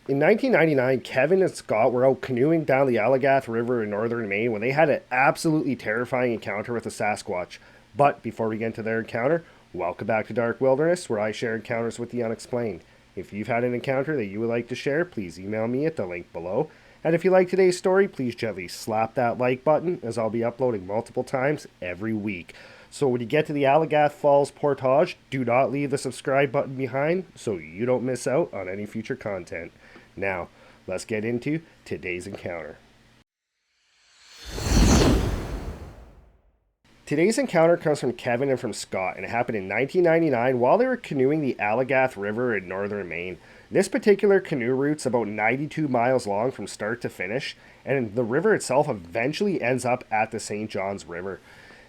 In 1999, Kevin and Scott were out canoeing down the Allagash River in Northern Maine when they had an absolutely terrifying encounter with a Sasquatch. But before we get into their encounter, welcome back to Dark Wilderness, where I share encounters with the unexplained. If you've had an encounter that you would like to share, please email me at the link below. And if you like today's story, please gently slap that like button, as I'll be uploading multiple times every week. So when you get to the Allagash Falls portage, do not leave the subscribe button behind so you don't miss out on any future content. Now, let's get into today's encounter. Today's encounter comes from Kevin and from Scott, and it happened in 1999 while they were canoeing the Allagash River in Northern Maine. This particular canoe route's about 92 miles long from start to finish, and the river itself eventually ends up at the St. Johns River.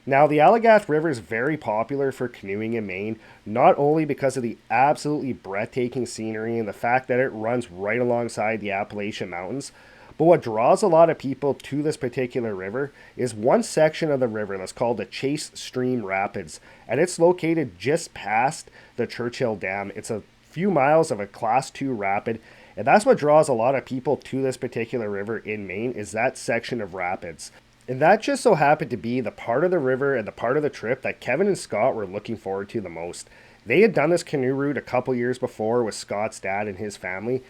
Now, the Allagash River is very popular for canoeing in Maine, not only because of the absolutely breathtaking scenery and the fact that it runs right alongside the Appalachian Mountains, but what draws a lot of people to this particular river is one section of the river that's called the Chase Stream Rapids, and it's located just past the Churchill Dam. It's a few miles of a Class 2 rapid, and that's what draws a lot of people to this particular river in Maine, is that section of rapids. And that just so happened to be the part of the river and the part of the trip that Kevin and Scott were looking forward to the most. They had done this canoe route a couple years before with Scott's dad and his family,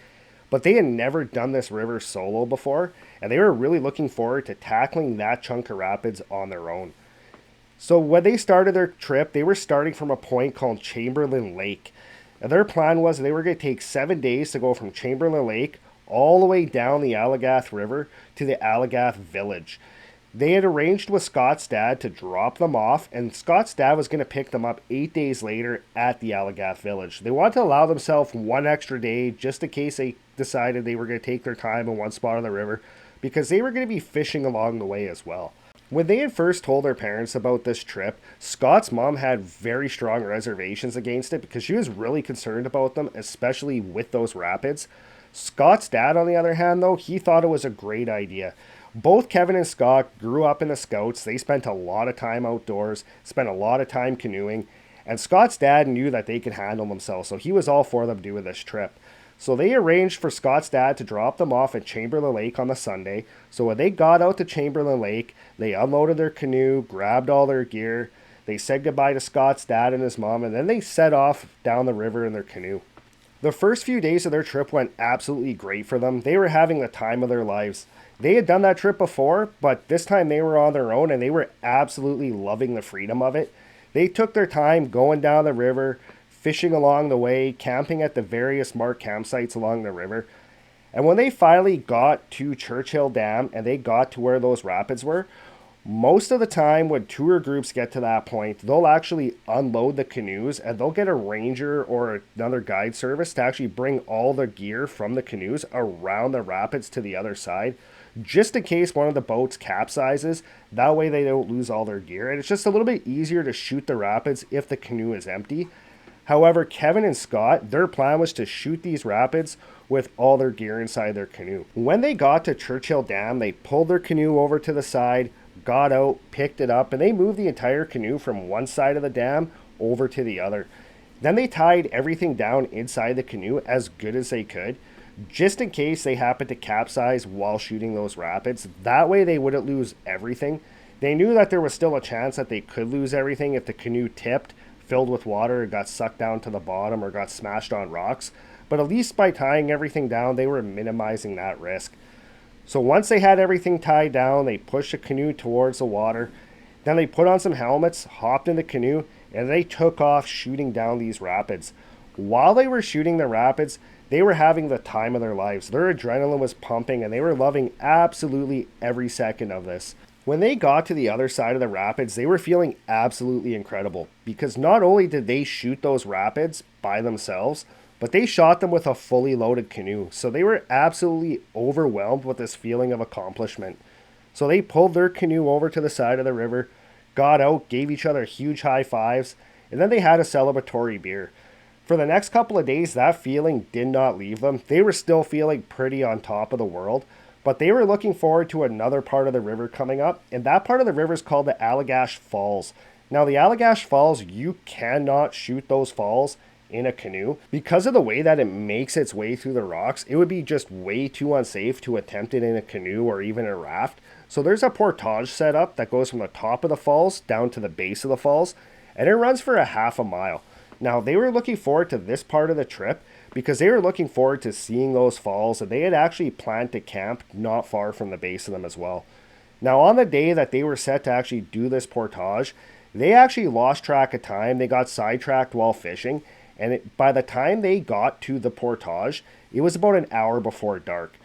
but they had never done this river solo before, and they were really looking forward to tackling that chunk of rapids on their own. So when they started their trip, they were starting from a point called Chamberlain Lake. And their plan was they were going to take 7 days to go from Chamberlain Lake all the way down the Allagash River to the Allagash Village. They had arranged with Scott's dad to drop them off, and Scott's dad was going to pick them up 8 days later at the Allagash Village. They wanted to allow themselves one extra day just in case they decided they were going to take their time in one spot of the river, because they were going to be fishing along the way as well. When they had first told their parents about this trip, Scott's mom had very strong reservations against it because she was really concerned about them, especially with those rapids. Scott's dad, on the other hand, though, he thought it was a great idea. Both Kevin and Scott grew up in the Scouts. They spent a lot of time outdoors, spent a lot of time canoeing, and Scott's dad knew that they could handle themselves, so he was all for them doing this trip. So they arranged for Scott's dad to drop them off at Chamberlain Lake on the Sunday. So when they got out to Chamberlain Lake, they unloaded their canoe, grabbed all their gear, they said goodbye to Scott's dad and his mom, and then they set off down the river in their canoe. The first few days of their trip went absolutely great for them. They were having the time of their lives. They had done that trip before, but this time they were on their own and they were absolutely loving the freedom of it. They took their time going down the river, fishing along the way, camping at the various marked campsites along the river. And when they finally got to Churchill Dam and they got to where those rapids were, most of the time when tour groups get to that point, they'll actually unload the canoes and they'll get a ranger or another guide service to actually bring all the gear from the canoes around the rapids to the other side, just in case one of the boats capsizes. That way they don't lose all their gear, and it's just a little bit easier to shoot the rapids if the canoe is empty. However, Kevin and Scott, their plan was to shoot these rapids with all their gear inside their canoe. When they got to Churchill Dam, they pulled their canoe over to the side, got out, picked it up, and they moved the entire canoe from one side of the dam over to the other. Then they tied everything down inside the canoe as good as they could, just in case they happened to capsize while shooting those rapids. That way they wouldn't lose everything. They knew that there was still a chance that they could lose everything if the canoe tipped, filled with water, got sucked down to the bottom, or got smashed on rocks. But at least by tying everything down, they were minimizing that risk. So once they had everything tied down, they pushed the canoe towards the water. Then they put on some helmets, hopped in the canoe, and they took off shooting down these rapids. While they were shooting the rapids, they were having the time of their lives. Their adrenaline was pumping, and they were loving absolutely every second of this. When they got to the other side of the rapids, they were feeling absolutely incredible, because not only did they shoot those rapids by themselves, but they shot them with a fully loaded canoe. So they were absolutely overwhelmed with this feeling of accomplishment. So they pulled their canoe over to the side of the river, got out, gave each other huge high fives, and then they had a celebratory beer. For the next couple of days, that feeling did not leave them. They were still feeling pretty on top of the world, but they were looking forward to another part of the river coming up, and that part of the river is called the Allagash Falls. Now, the Allagash Falls, you cannot shoot those falls in a canoe. Because of the way that it makes its way through the rocks, it would be just way too unsafe to attempt it in a canoe or even a raft. So there's a portage set up that goes from the top of the falls down to the base of the falls, and it runs for a half a mile. Now, they were looking forward to this part of the trip because they were looking forward to seeing those falls, and they had actually planned to camp not far from the base of them as well. Now, on the day that they were set to actually do this portage, they actually lost track of time. They got sidetracked while fishing, and by the time they got to the portage, it was about an hour before dark.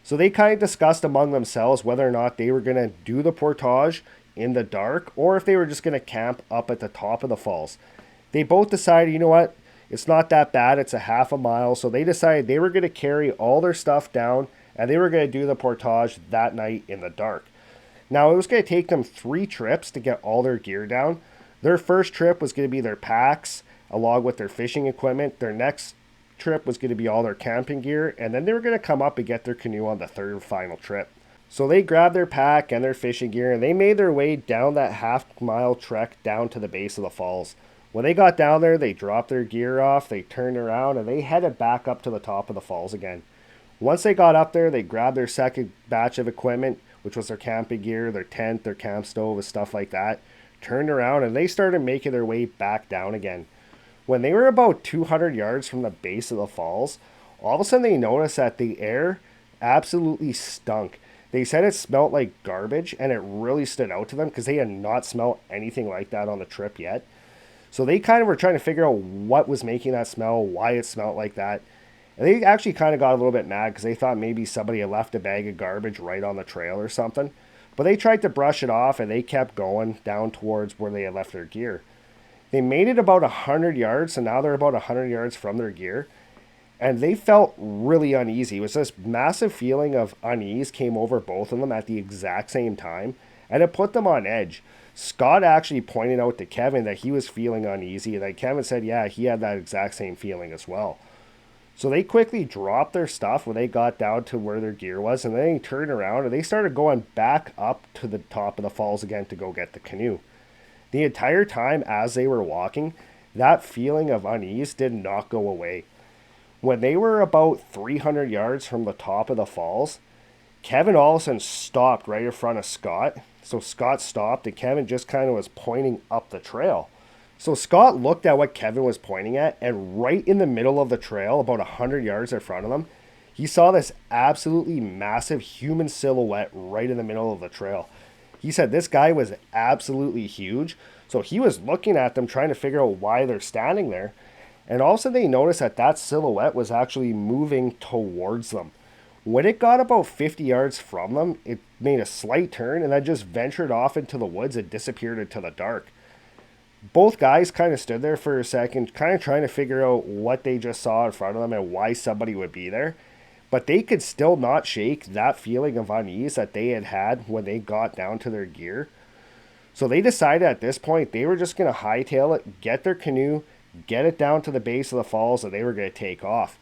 So they kind of discussed among themselves whether or not they were going to do the portage in the dark or if they were just going to camp up at the top of the falls. They both decided, you know what, it's not that bad. It's a half a mile. So they decided they were going to carry all their stuff down and they were going to do the portage that night in the dark. Now, it was going to take them 3 trips to get all their gear down. Their first trip was going to be their packs along with their fishing equipment. Their next trip was going to be all their camping gear, and then they were going to come up and get their canoe on the third and final trip. So they grabbed their pack and their fishing gear, and they made their way down that half-mile trek down to the base of the falls. When they got down there, they dropped their gear off, they turned around, and they headed back up to the top of the falls again. Once they got up there, they grabbed their second batch of equipment, which was their camping gear, their tent, their camp stove, and stuff like that, turned around, and they started making their way back down again. When they were about 200 yards from the base of the falls, all of a sudden they noticed that the air absolutely stunk. They said it smelled like garbage, and it really stood out to them because they had not smelled anything like that on the trip yet. So they kind of were trying to figure out what was making that smell, why it smelled like that. And they actually kind of got a little bit mad because they thought maybe somebody had left a bag of garbage right on the trail or something. But they tried to brush it off, and they kept going down towards where they had left their gear. They made it about 100 yards, so now they're about 100 yards from their gear. And they felt really uneasy. It was this massive feeling of unease came over both of them at the exact same time, and it put them on edge. Scott actually pointed out to Kevin that he was feeling uneasy, and that Kevin said, yeah, he had that exact same feeling as well. So they quickly dropped their stuff when they got down to where their gear was, and then they turned around and they started going back up to the top of the falls again to go get the canoe. The entire time as they were walking, that feeling of unease did not go away. When they were about 300 yards from the top of the falls, Kevin all of a sudden stopped right in front of Scott. So Scott stopped, and Kevin just kind of was pointing up the trail. So Scott looked at what Kevin was pointing at, and right in the middle of the trail, about 100 yards in front of them, he saw this absolutely massive human silhouette right in the middle of the trail. He said this guy was absolutely huge, so he was looking at them trying to figure out why they're standing there. And all of a sudden they noticed that that silhouette was actually moving towards them. When it got about 50 yards from them, it made a slight turn and then just ventured off into the woods and disappeared into the dark. Both guys kind of stood there for a second, kind of trying to figure out what they just saw in front of them and why somebody would be there. But they could still not shake that feeling of unease that they had when they got down to their gear. So they decided at this point they were just going to hightail it, get their canoe, get it down to the base of the falls, and they were going to take off.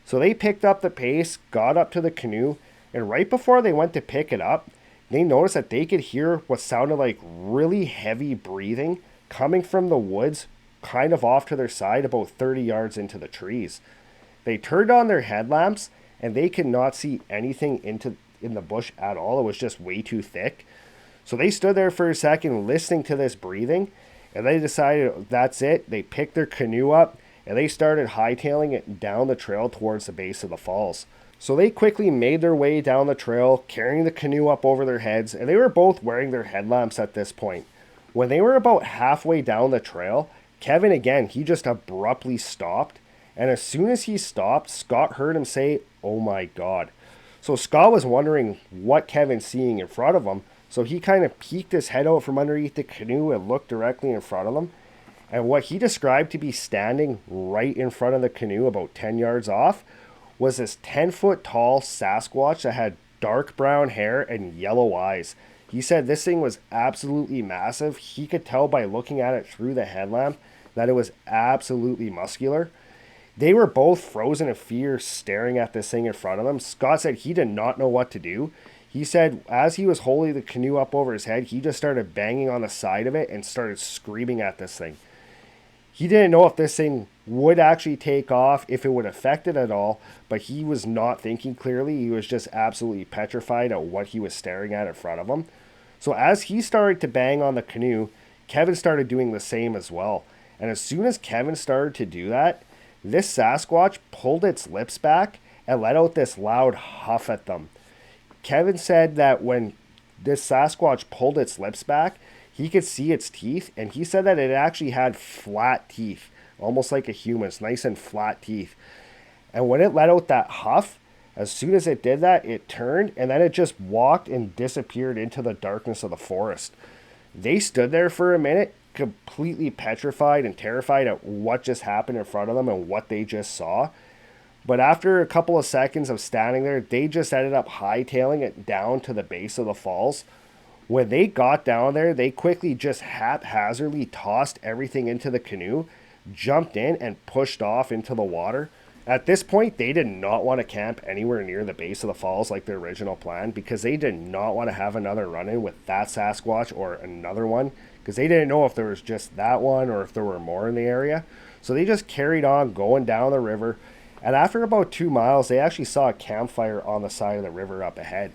So they picked up the pace, got up to the canoe, and right before they went to pick it up, they noticed that they could hear what sounded like really heavy breathing coming from the woods kind of off to their side about 30 yards into the trees. They turned on their headlamps, and they could not see anything in the bush at all. It was just way too thick. So they stood there for a second listening to this breathing, and they decided that's it. They picked their canoe up, and they started hightailing it down the trail towards the base of the falls. So they quickly made their way down the trail, carrying the canoe up over their heads, and they were both wearing their headlamps at this point. When they were about halfway down the trail, Kevin again, he just abruptly stopped, and as soon as he stopped, Scott heard him say, "Oh my God." So Scott was wondering what Kevin's seeing in front of him, so he kind of peeked his head out from underneath the canoe and looked directly in front of him. And what he described to be standing right in front of the canoe about 10 yards off was this 10-foot tall Sasquatch that had dark brown hair and yellow eyes. He said this thing was absolutely massive. He could tell by looking at it through the headlamp that it was absolutely muscular. They were both frozen in fear, staring at this thing in front of them. Scott said he did not know what to do. He said as he was holding the canoe up over his head, he just started banging on the side of it and started screaming at this thing. He didn't know if this thing would actually take off, if it would affect it at all, but he was not thinking clearly. He was just absolutely petrified at what he was staring at in front of him. So as he started to bang on the canoe, Kevin started doing the same as well. And as soon as Kevin started to do that, this Sasquatch pulled its lips back and let out this loud huff at them. Kevin said that when this Sasquatch pulled its lips back, he could see its teeth, and he said that it actually had flat teeth, almost like a human's, nice and flat teeth. And when it let out that huff, as soon as it did that, it turned, and then it just walked and disappeared into the darkness of the forest. They stood there for a minute, completely petrified and terrified at what just happened in front of them and what they just saw. But after a couple of seconds of standing there, they just ended up hightailing it down to the base of the falls. When they got down there, they quickly just haphazardly tossed everything into the canoe, jumped in, and pushed off into the water. At this point, they did not want to camp anywhere near the base of the falls like their original plan, because they did not want to have another run-in with that Sasquatch or another one, because they didn't know if there was just that one or if there were more in the area. So they just carried on going down the river, and after about 2 miles, they actually saw a campfire on the side of the river up ahead.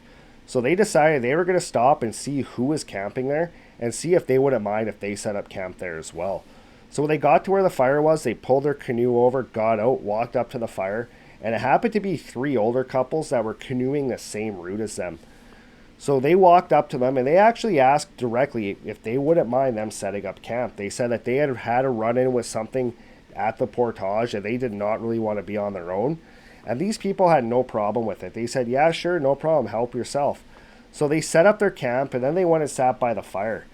So they decided they were going to stop and see who was camping there and see if they wouldn't mind if they set up camp there as well. So when they got to where the fire was, they pulled their canoe over, got out, walked up to the fire, and it happened to be 3 older couples that were canoeing the same route as them. So they walked up to them, and they actually asked directly if they wouldn't mind them setting up camp. They said that they had had a run-in with something at the portage, and they did not really want to be on their own. And these people had no problem with it. They said, yeah, sure, no problem, help yourself. So they set up their camp, and then they went and sat by the fire.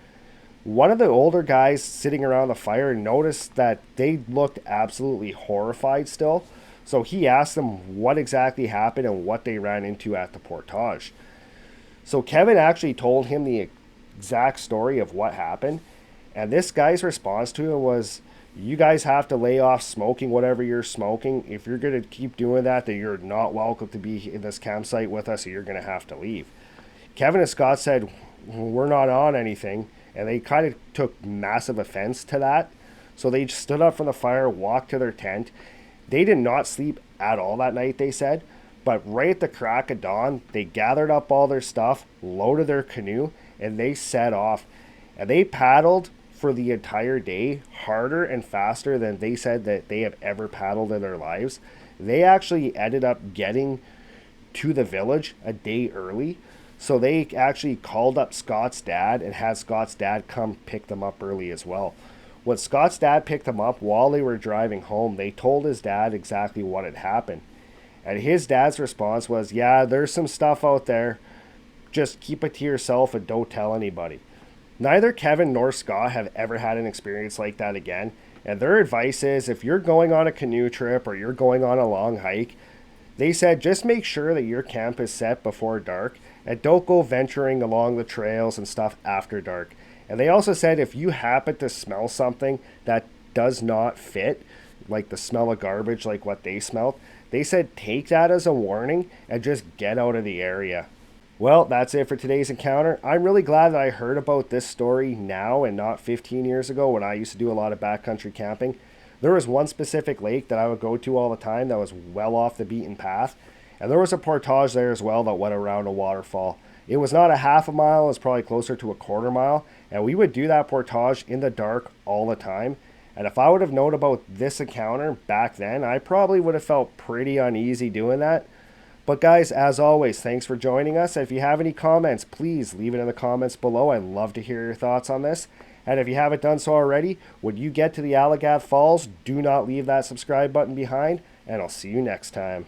One of the older guys sitting around the fire noticed that they looked absolutely horrified still. So he asked them what exactly happened and what they ran into at the portage. So Kevin actually told him the exact story of what happened. And this guy's response to it was, you guys have to lay off smoking whatever you're smoking. If you're going to keep doing that, then you're not welcome to be in this campsite with us, or you're going to have to leave. Kevin and Scott said, we're not on anything. And they kind of took massive offense to that. So they stood up from the fire, walked to their tent. They did not sleep at all that night, they said. But right at the crack of dawn, they gathered up all their stuff, loaded their canoe, and they set off. And they paddled for the entire day, harder and faster than they said that they have ever paddled in their lives. They actually ended up getting to the village a day early. So they actually called up Scott's dad and had Scott's dad come pick them up early as well. When Scott's dad picked them up while they were driving home, they told his dad exactly what had happened. And his dad's response was, yeah, there's some stuff out there. Just keep it to yourself and don't tell anybody. Neither Kevin nor Scott have ever had an experience like that again. And their advice is, if you're going on a canoe trip or you're going on a long hike, they said just make sure that your camp is set before dark and don't go venturing along the trails and stuff after dark. And they also said if you happen to smell something that does not fit, like the smell of garbage like what they smelled, they said take that as a warning and just get out of the area. Well, that's it for today's encounter. I'm really glad that I heard about this story now and not 15 years ago when I used to do a lot of backcountry camping. There was one specific lake that I would go to all the time that was well off the beaten path. And there was a portage there as well that went around a waterfall. It was not a half a mile, it was probably closer to a quarter mile. And we would do that portage in the dark all the time. And if I would have known about this encounter back then, I probably would have felt pretty uneasy doing that. But guys, as always, thanks for joining us. If you have any comments, please leave it in the comments below. I'd love to hear your thoughts on this. And if you haven't done so already, when you get to the Allagash Falls, do not leave that subscribe button behind. And I'll see you next time.